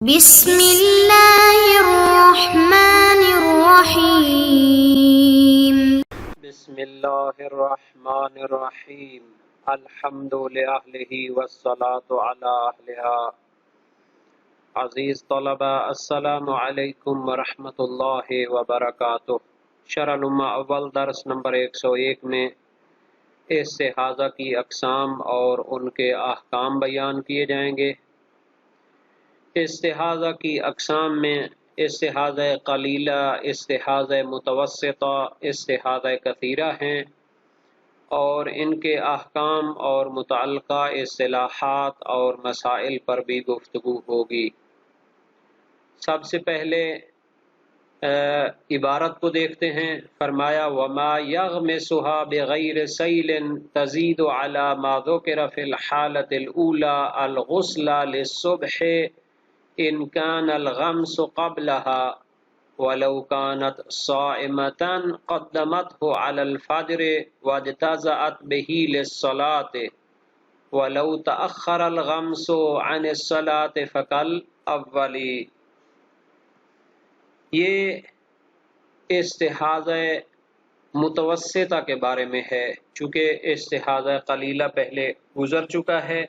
بسم اللہ الرحمن الرحیم۔ بسم اللہ الرحمن الرحیم۔ الحمد لأہلہ والصلاة علی اہلہا۔ عزیز طلبہ، السلام علیکم ورحمۃ اللہ وبرکاتہ۔ شرح الامہ اول درس نمبر 101 میں استحاضہ کی اقسام اور ان کے احکام بیان کیے جائیں گے۔ استحاضہ کی اقسام میں استحاضہ قلیلہ، استحاضہ متوسطہ، استحاضہ کثیرہ ہیں، اور ان کے احکام اور متعلقہ اصطلاحات اور مسائل پر بھی گفتگو ہوگی۔ سب سے پہلے عبارت کو دیکھتے ہیں۔ فرمایا وما یغمسها بغیر سیل تزید علی ما ذکر فی الحالۃ الاولی الغسل للصبح ان کان الغمس قبلها ولو كانت صائمة قدمته على الفجر واجتزأت به للصلاة ولو تأخر الغمس عن الصلاة فكالأول۔ یہ استحاضہ متوسطہ کے بارے میں ہے، چونکہ استحاضہ قلیلہ پہلے گزر چکا ہے۔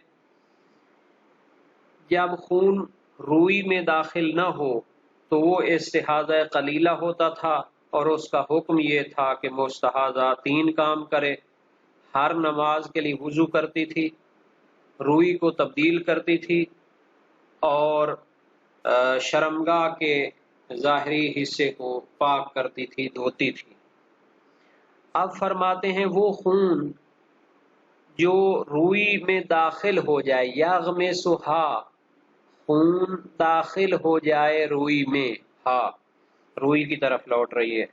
جب خون روئی میں داخل نہ ہو تو وہ استحاضہ قلیلہ ہوتا تھا، اور اس کا حکم یہ تھا کہ مستحاضہ 3 کام کرے۔ ہر نماز کے لیے وضو کرتی تھی، روئی کو تبدیل کرتی تھی، اور شرمگاہ کے ظاہری حصے کو پاک کرتی تھی، دھوتی تھی۔ اب فرماتے ہیں وہ خون جو روئی میں داخل ہو جائے، یغمسھا، خون داخل ہو جائے روئی میں، ہاں روئی کی طرف لوٹ رہی ہے،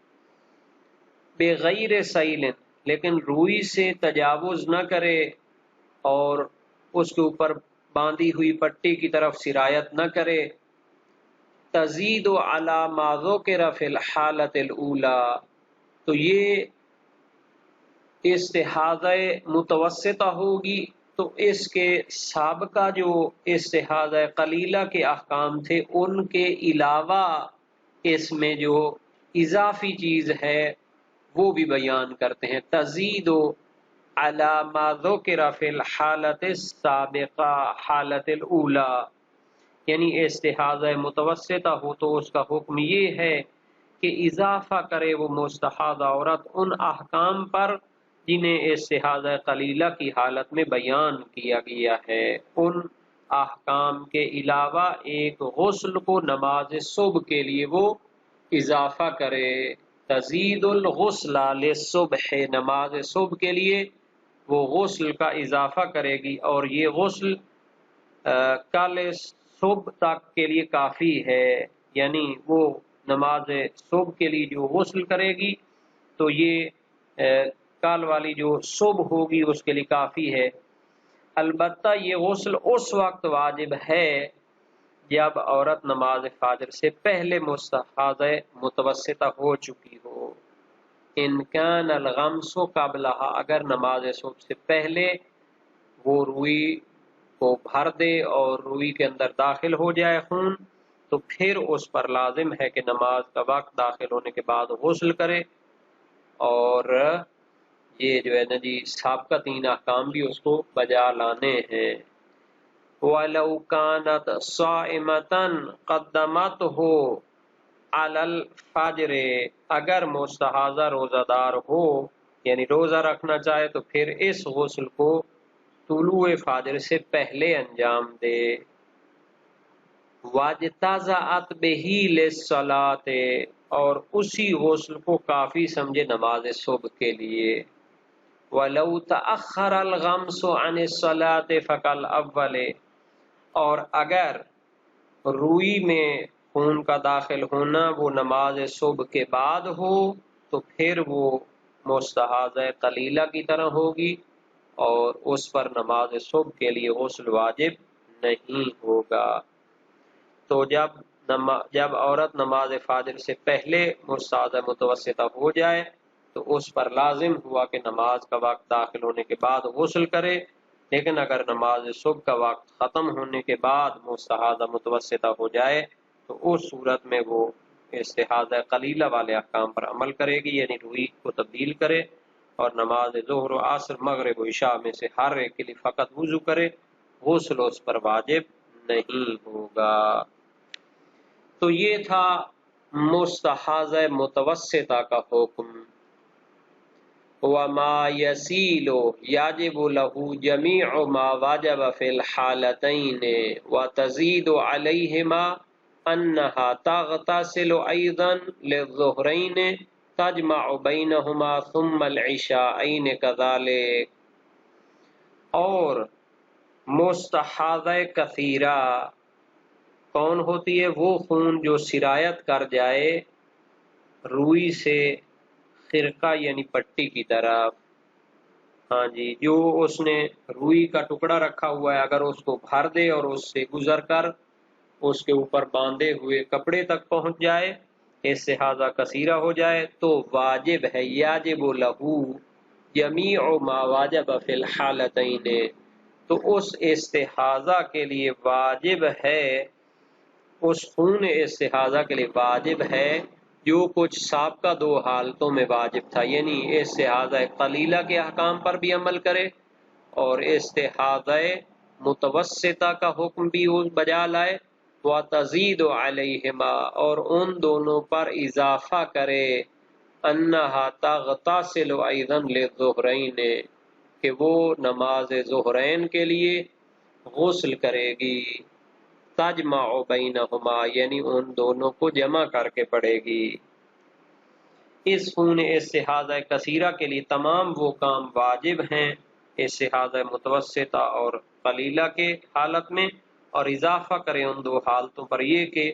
بغیر سیل، لیکن روئی سے تجاوز نہ کرے اور اس کے اوپر باندھی ہوئی پٹی کی طرف سرایت نہ کرے، تزید علی ما ذکر فی الحالۃ الاولی، تو یہ استحاضہ متوسطہ ہوگی۔ تو اس کے سابقہ جو استحاضہ قلیلہ کے احکام تھے، ان کے علاوہ اس میں جو اضافی چیز ہے وہ بھی بیان کرتے ہیں۔ تزید علی ما ذکر فی الحالۃ السابقہ حالۃ الاولی، یعنی استحاضہ متوسطہ ہو تو اس کا حکم یہ ہے کہ اضافہ کرے وہ مستحاضہ عورت ان احکام پر جنہیں استحاضہ قلیلہ کی حالت میں بیان کیا گیا ہے۔ ان احکام کے علاوہ ایک غسل کو نماز صبح کے لیے وہ اضافہ کرے۔ تزید الغسل للصبح، نماز صبح کے لیے وہ غسل کا اضافہ کرے گی، اور یہ غسل کل صبح تک کے لیے کافی ہے، یعنی وہ نماز صبح کے لیے جو غسل کرے گی تو یہ کل والی جو صبح ہوگی اس کے لیے کافی ہے۔ البتہ یہ غسل اس وقت واجب ہے جب عورت نماز فجر سے پہلے مستحاضہ متوسطہ ہو چکی ہو۔ ان کان الغمس قبلها، اگر نماز صبح سے پہلے وہ روئی کو بھر دے اور روئی کے اندر داخل ہو جائے خون، تو پھر اس پر لازم ہے کہ نماز کا وقت داخل ہونے کے بعد غسل کرے، اور یہ جو ہے نا جی سابقہ 3 احکام بھی اس کو بجا لانے ہیں۔ وَلَوْ كَانَتْ صَائِمَةً قَدَّمَتْهُ عَلَى الْفَجْرِ، اگر مستحاضہ روزہ دار ہو یعنی روزہ رکھنا چاہے تو پھر اس غسل کو طلوع فجر سے پہلے انجام دے۔ وَاجْتَزَأَتْ بِهِ لِلصَّلَاةِ، اور اسی غسل کو کافی سمجھے نماز صبح کے لیے۔ وَلَوْ تَأَخَّرَ الْغَمْسُ عَنِ الصَّلَاةِ فَكَالْأَوَّلِ، اور اگر روئی میں خون کا داخل ہونا وہ نماز صبح کے بعد ہو تو پھر وہ مستحاضہ قلیلہ کی طرح ہوگی، اور اس پر نماز صبح کے لیے غسل واجب نہیں ہوگا۔ تو جب عورت نماز فجر سے پہلے مستحاضہ متوسطہ ہو جائے تو اس پر لازم ہوا کہ نماز کا وقت داخل ہونے کے بعد غسل کرے، لیکن اگر نماز صبح کا وقت ختم ہونے کے بعد مستحاضہ متوسطہ ہو جائے تو اس صورت میں وہ استحاضہ قلیلہ والے احکام پر عمل کرے گی، یعنی روئی کو تبدیل کرے اور نماز ظہر و عصر مغرب و عشاء میں سے ہر ایک کے لیے فقط وضو کرے، غسل اس پر واجب نہیں ہوگا۔ تو یہ تھا مستحاضہ متوسطہ کا حکم۔ وما يسيل يجب له جميع ما وجب في الحالتين وتزيد عليهما أنها تغتسل أيضا للظهرين تجمع بينهما ثم العشاءين كذلك۔ اور مستحاضہ کثیرہ کون ہوتی ہے؟ وہ خون جو سرایت کر جائے روئی سے خرقہ یعنی پٹی کی طرف، ہاں جی، جو اس نے روئی کا ٹکڑا رکھا ہوا ہے اگر اس کو بھر دے اور اس سے گزر کر اس کے اوپر باندھے ہوئے کپڑے تک پہنچ جائے، استحاضہ کثیرہ ہو جائے، تو واجب ہے، یاجب لہو جمیع ما واجب فی الحالتین، تو اس استحاضہ کے لیے واجب ہے، اس خون استحاضہ کے لیے واجب ہے جو کچھ سابقہ دو حالتوں میں واجب تھا، یعنی استحاضہ قلیلہ کے احکام پر بھی عمل کرے اور استحاضہ متوسطہ کا حکم بھی بجا لائے، وَتَزِيدُ عَلَيْهِمَا، اور ان دونوں پر اضافہ کرے، أَنَّهَا تَغْتَسِلُ أَيْضًا لِلظُّهْرَيْنِ، کہ وہ نماز ظہرین کے لیے غسل کرے گی، تجمع بینہما، یعنی ان دونوں کو جمع کر کے پڑھے گی۔ اس خون استحاضہ کثیرہ کے لیے تمام وہ کام واجب ہیں استحاضہ متوسطہ اور قلیلہ کے حالت میں، اور اضافہ کرے ان دو حالتوں پر یہ کہ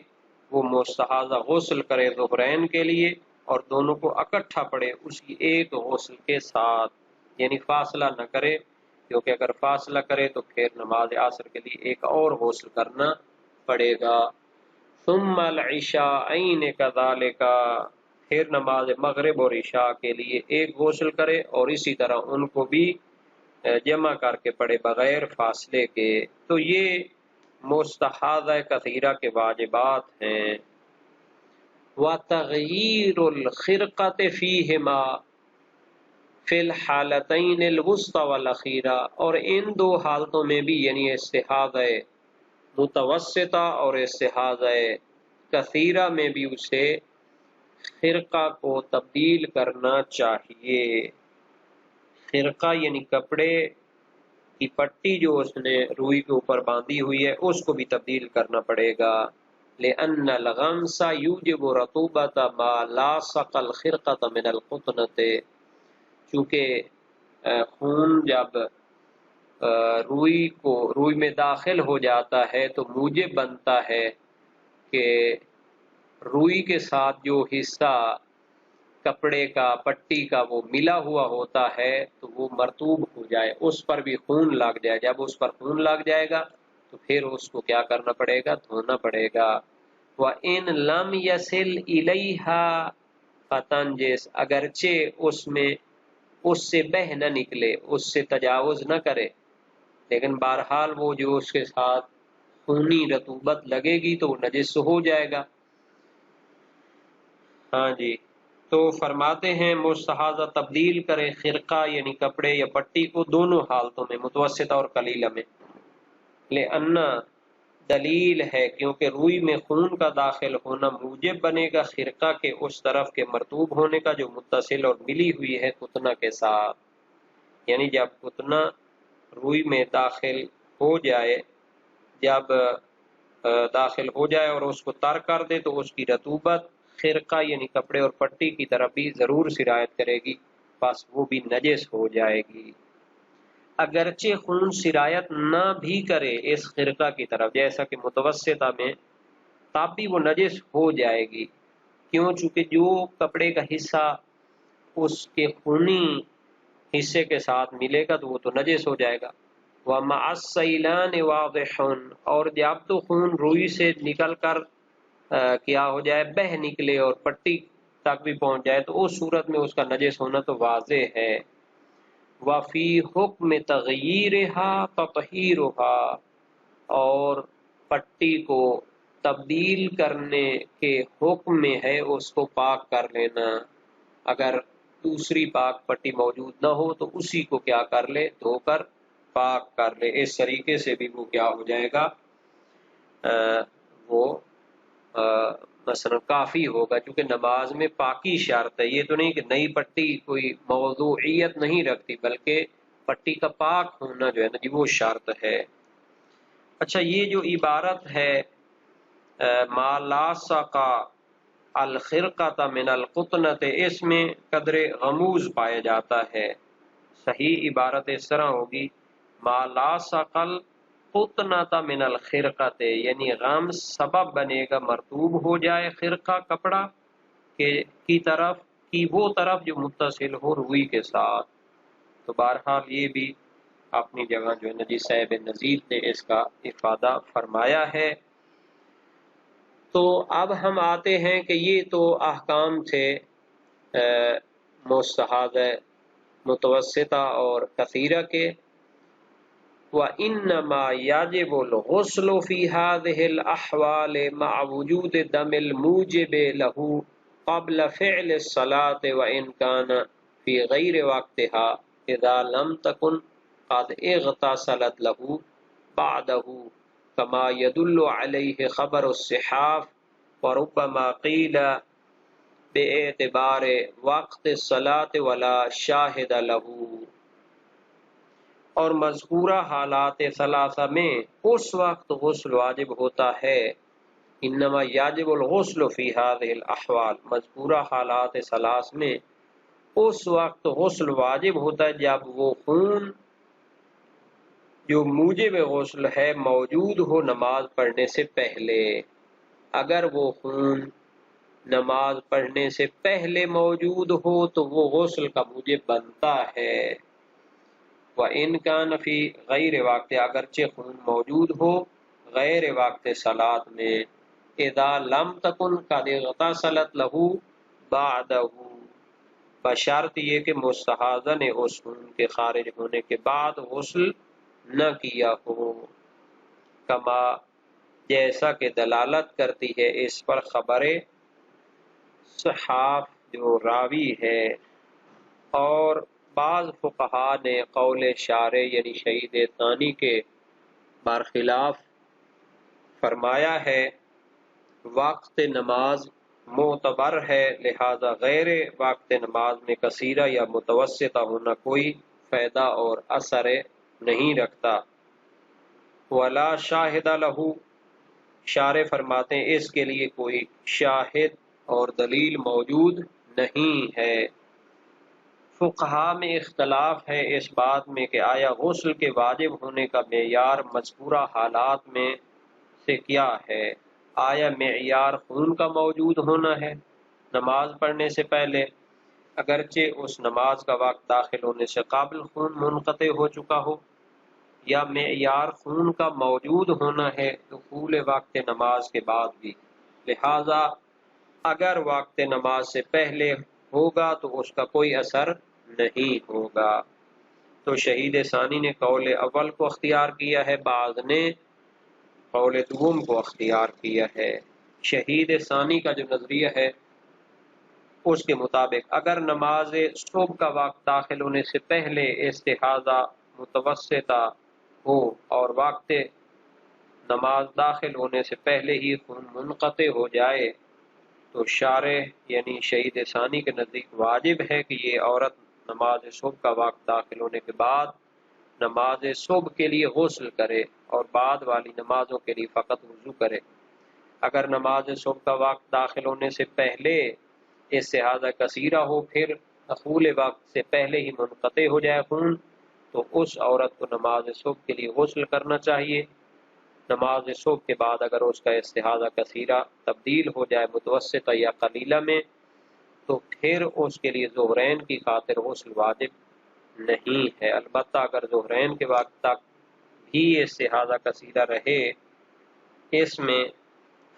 وہ مستحاضہ غسل کرے ظہرین کے لیے اور دونوں کو اکٹھا پڑھے اسی ایک غسل کے ساتھ، یعنی فاصلہ نہ کرے، کیونکہ اگر فاصلہ کرے تو پھر نماز عصر کے لیے ایک اور غسل کرنا پڑے گا۔ ثم العشاءین کذالک، پھر نماز مغرب اور عشاء کے لیے ایک غسل کرے اور اسی طرح ان کو بھی جمع کر کے پڑھے بغیر فاصلے کے۔ تو یہ مستحاضہ کثیرہ کے واجبات ہیں۔ وَتَغْيِيرُ الْخِرْقَةِ فِيهِمَا فِي الْحَالَتَيْنِ الْوُسْطَى وَالْأَخِيرَةِ، اور ان دو حالتوں میں بھی، یعنی استحاضہ متوسطہ اور استحاضہ کثیرہ میں بھی اسے خرقہ کو تبدیل کرنا چاہیے۔ خرقہ یعنی کپڑے کی پٹی جو اس نے روئی کے اوپر باندھی ہوئی ہے اس کو بھی تبدیل کرنا پڑے گا۔ لأن الغمس یوجب رطوبۃ ما لاصق الخرقۃ من القطنۃ، چونکہ خون جب روئی میں داخل ہو جاتا ہے تو موجب بنتا ہے کہ روئی کے ساتھ جو حصہ کپڑے کا پٹی کا وہ ملا ہوا ہوتا ہے تو وہ مرطوب ہو جائے، اس پر بھی خون لگ جائے، جب اس پر خون لگ جائے گا تو پھر اس کو کیا کرنا پڑے گا؟ دھونا پڑے گا۔ وَإِن لَمْ يَصِلْ إِلَيْهَا فَتَنْجِسْ، اگرچہ اس میں اس سے بہہ نہ نکلے، اس سے تجاوز نہ کرے، لیکن بہرحال وہ جو اس کے ساتھ خونی رطوبت لگے گی تو وہ نجس ہو جائے گا۔ ہاں جی، تو فرماتے ہیں مستحاضہ تبدیل کرے خرقہ یعنی کپڑے یا پٹی کو دونوں حالتوں میں، متوسطہ اور قلیلہ میں۔ لأن دلیل ہے، کیونکہ روئی میں خون کا داخل ہونا موجب بنے گا خرقہ کے اس طرف کے مرطوب ہونے کا جو متصل اور ملی ہوئی ہے قطنہ کے ساتھ، یعنی جب قطنہ روئی میں داخل ہو جائے، جب داخل ہو جائے اور اس کو تر کر دے تو اس کی رطوبت خرقہ یعنی کپڑے اور پٹی کی طرف بھی ضرور سرایت کرے گی، بس وہ بھی نجس ہو جائے گی۔ اگرچہ خون سرایت نہ بھی کرے اس خرقہ کی طرف جیسا کہ متوسطہ میں، تب بھی وہ نجس ہو جائے گی، کیوں؟ چونکہ جو کپڑے کا حصہ اس کے خونی حصے کے ساتھ ملے گا تو وہ تو نجس ہو جائے گا۔ وَمَعَ السَّيْلَانِ وَاضِحٌ، اور جب تو خون روئی سے نکل کر کیا ہو جائے، بہہ نکلے اور پٹی تک بھی پہنچ جائے تو اس صورت میں اس کا نجس ہونا تو واضح ہے۔ وفی حکم تغییرها تطہیرها، اور پٹی کو تبدیل کرنے کے حکم میں ہے اس کو پاک کر لینا. اگر دوسری پاک پٹی موجود نہ ہو تو اسی کو کیا کر لے، دھو کر پاک کر لے. اس طریقے سے بھی وہ کیا ہو جائے گا، وہ مثلا کافی ہوگا، کیونکہ نماز میں پاکی شرط ہے. یہ تو نہیں کہ نئی پٹی کوئی موضوعیت نہیں رکھتی، بلکہ پٹی کا پاک ہونا جو ہے نا جی وہ شرط ہے. اچھا، یہ جو عبارت ہے ما لاصقا الخرقۃ من القطنۃ، اس میں قدر غموز پایا جاتا ہے. صحیح عبارت اس طرح ہوگی ما لاصق القطنۃ من الخرقۃ، یعنی غم سبب بنے گا، مرطوب ہو جائے خرقہ کپڑا کی طرف، کی وہ طرف جو متصل ہو روئی کے ساتھ. تو بہرحال یہ بھی اپنی جگہ جو ہے نجی صاحب نزید نے اس کا افادہ فرمایا ہے. تو اب ہم آتے ہیں کہ یہ تو احکام تھے مستحاضہ متوسطہ اور کثیرہ کے. وَإِنَّمَا يَجِبُ الْغُسْلُ فِي هَذِهِ الْأَحْوَالِ مَعَ وُجُودِ دَمِ الْمُوجِبِ لَهُ قَبْلَ فِعْلِ الصَّلَاةِ وَإِنْ كَانَ فِي غَيْرِ وَقْتِهَا إِذَا لَمْ تَكُنْ قَدْ اغْتَسَلَتْ لَهُ بَعْدَهُ كَمَا يَدُلُّ عَلَيْهِ خَبَرُ الصِّحَافِ وَرُبَّمَا قِيلَ بِاعْتِبَارِ وَقْتِ الصَّلَاةِ وَلَا شَاهِدَ لَهُ. اور مذکورہ حالات ثلاثہ میں اس وقت غسل واجب ہوتا ہے. انما یاجب الغسل فی هذه الاحوال، مذکورہ حالات ثلاث میں اس وقت غسل واجب ہوتا ہے جب وہ خون جو موجب غسل ہے موجود ہو نماز پڑھنے سے پہلے. اگر وہ خون نماز پڑھنے سے پہلے موجود ہو تو وہ غسل کا موجب بنتا ہے. وَإِنْ كَانَ فِي غَيْرِ وَقْتِ، اگرچہ خون موجود ہو غیر وقت صلاۃ میں. اِذَا لَمْ تَكُنْ قَدْ اغْتَسَلَتْ لَهُ بَعْدَهُ، بشرط یہ کہ مستحاضہ نے اس خون کے خارج ہونے کے بعد غسل نہ کیا ہو. کما، جیسا کہ دلالت کرتی ہے اس پر خبر صحاف جو راوی ہے. اور بعض فقہا نے قول شارع یعنی شہید ثانی کے برخلاف فرمایا ہے وقت نماز معتبر ہے، لہذا غیر وقت نماز میں کثیرہ یا متوسطہ ہونا کوئی فائدہ اور اثر نہیں رکھتا. ولا شاہد لہ، شارع فرماتے ہیں اس کے لیے کوئی شاہد اور دلیل موجود نہیں ہے. فقہا میں اختلاف ہے اس بات میں کہ آیا غسل کے واجب ہونے کا معیار مذکورہ حالات میں سے کیا ہے. آیا معیار خون کا موجود ہونا ہے نماز پڑھنے سے پہلے، اگرچہ اس نماز کا وقت داخل ہونے سے قبل خون منقطع ہو چکا ہو، یا معیار خون کا موجود ہونا ہے دخول وقت نماز کے بعد بھی. لہذا اگر وقت نماز سے پہلے ہوگا تو اس کا کوئی اثر نہیں ہوگا. تو شہید ثانی نے قول اول کو اختیار کیا ہے، بعض نے قول دوم کو اختیار کیا ہے. شہید ثانی کا جو نظریہ ہے اس کے مطابق اگر نماز صبح کا وقت داخل ہونے سے پہلے استحاضہ متوسطہ ہو اور وقت نماز داخل ہونے سے پہلے ہی خون منقطع ہو جائے تو شارع یعنی شہید ثانی کے نزدیک واجب ہے کہ یہ عورت نماز صبح کا وقت داخل ہونے کے بعد نماز صبح کے لیے غسل کرے اور بعد والی نمازوں کے لیے فقط وضو کرے. اگر نماز صبح کا وقت داخل ہونے سے پہلے استحاضہ کثیرہ ہو، پھر دخول وقت سے پہلے ہی منقطع ہو جائے خون، تو اس عورت کو نماز صبح کے لیے غسل کرنا چاہیے. نماز صبح کے بعد اگر اس کا استحاضہ کثیرہ تبدیل ہو جائے متوسطہ یا قلیلہ میں تو پھر اس کے لیے ظہرین کی خاطر غسل واجب نہیں ہے. البتہ اگر ظہرین کے وقت تک بھی استحاضہ کثیرہ رہے، اس میں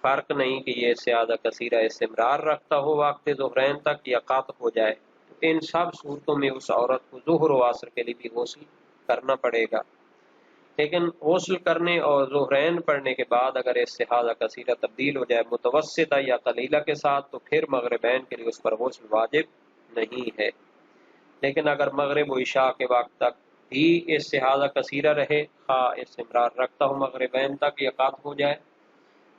فرق نہیں کہ یہ استحاضہ کثیرہ استمرار رکھتا ہو وقت ظہرین تک یا قطع ہو جائے، تو ان سب صورتوں میں اس عورت کو ظہر و عصر کے لیے بھی غسل کرنا پڑے گا. لیکن غسل کرنے اور ظہرین پڑھنے کے بعد اگر استحاضہ کثیرہ تبدیل ہو جائے متوسطہ یا قلیلہ کے ساتھ تو پھر مغربین کے لیے اس پر غسل واجب نہیں ہے. لیکن اگر مغرب و عشاء کے وقت تک بھی استحاضہ کثیرہ رہے، خواہ استمرار رکھتا ہو مغربین تک یا قطع ہو جائے،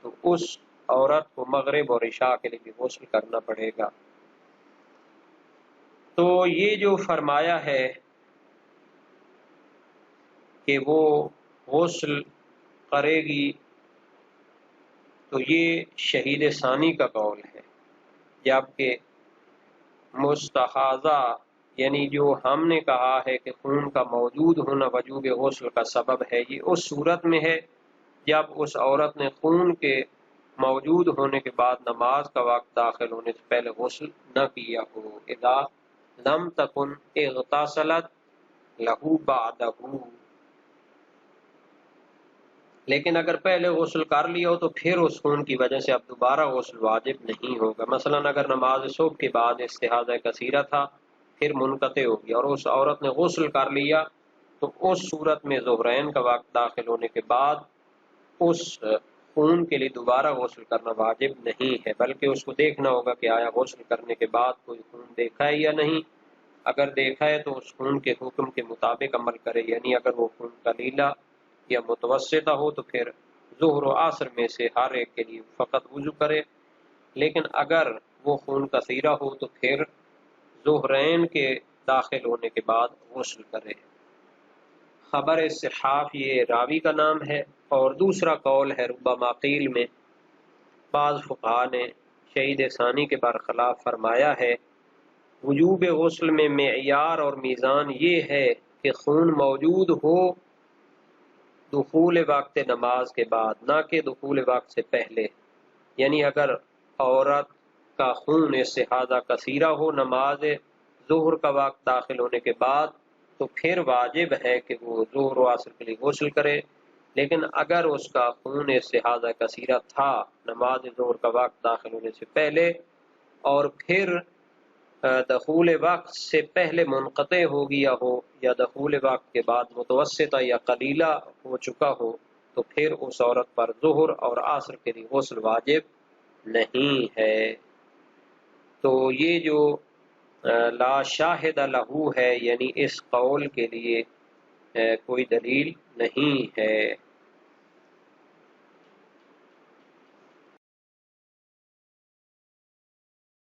تو اس عورت کو مغرب اور عشاء کے لیے بھی غسل کرنا پڑے گا. تو یہ جو فرمایا ہے کہ وہ غسل کرے گی، تو یہ شہید ثانی کا قول ہے. جبکہ مستحاضہ یعنی جو ہم نے کہا ہے کہ خون کا موجود ہونا وجوب غسل کا سبب ہے، یہ اس صورت میں ہے جب اس عورت نے خون کے موجود ہونے کے بعد نماز کا وقت داخل ہونے سے پہلے غسل نہ کیا ہو. اذا لم تکن اغتسلت لہو بعدہ، لیکن اگر پہلے غسل کر لیا ہو تو پھر اس خون کی وجہ سے اب دوبارہ غسل واجب نہیں ہوگا. مثلا اگر نماز صبح کے بعد استحاضہ کثیرہ تھا پھر منقطع ہو گیا اور اس عورت نے غسل کر لیا، تو اس صورت میں ظہرین کا وقت داخل ہونے کے بعد اس خون کے لیے دوبارہ غسل کرنا واجب نہیں ہے، بلکہ اس کو دیکھنا ہوگا کہ آیا غسل کرنے کے بعد کوئی خون دیکھا ہے یا نہیں. اگر دیکھا ہے تو اس خون کے حکم کے مطابق عمل کرے، یعنی اگر وہ خون قلیلہ یا متوسطہ ہو تو پھر ظہر و عصر میں سے ہر ایک کے لیے فقط وضو کرے. لیکن اگر وہ خون کثیرہ ہو تو پھر ظہرین کے داخل ہونے کے بعد غسل کرے. خبر صحاف یہ راوی کا نام ہے. اور دوسرا قول ہے ربما قیل میں بعض فقہا نے شہید ثانی کے برخلاف فرمایا ہے وجوب غسل میں معیار اور میزان یہ ہے کہ خون موجود ہو دخول وقت نماز کے بعد، نہ کہ دخول وقت سے پہلے. یعنی اگر عورت کا خون استحاضہ کثیرہ ہو نماز ظہر کا وقت داخل ہونے کے بعد تو پھر واجب ہے کہ وہ ظہر و عصر کے لیے غسل کرے. لیکن اگر اس کا خون استحاضہ کثیرہ تھا نماز ظہر کا وقت داخل ہونے سے پہلے اور پھر دخول وقت سے پہلے منقطع ہو گیا ہو یا دخول وقت کے بعد متوسطہ یا قلیلہ ہو چکا ہو تو پھر اس عورت پر ظہر اور عصر کے لیے غسل واجب نہیں ہے. تو یہ جو لا شاہد لہو ہے، یعنی اس قول کے لیے کوئی دلیل نہیں ہے.